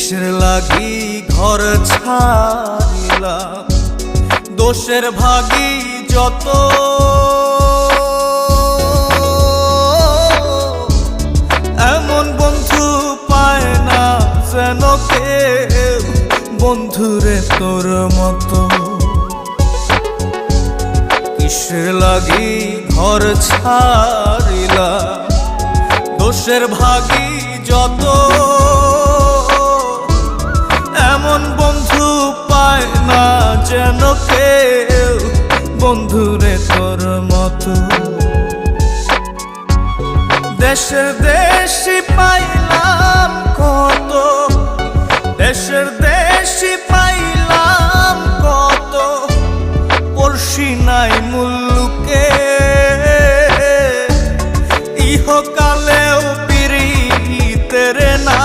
কিসের লাগি ঘর ছাড়িলাম, দোষের ভাগী যত, এমন বন্ধু পায় না যেন কেউ, বন্ধুরে তোর মতো। কিসের লাগি ঘর ছাড়িলাম, দোষের ভাগী যত, এমন বন্ধু পায় না যেন কেউ, বন্ধুরে তোর মতো। দেশে দেশে পাইলাম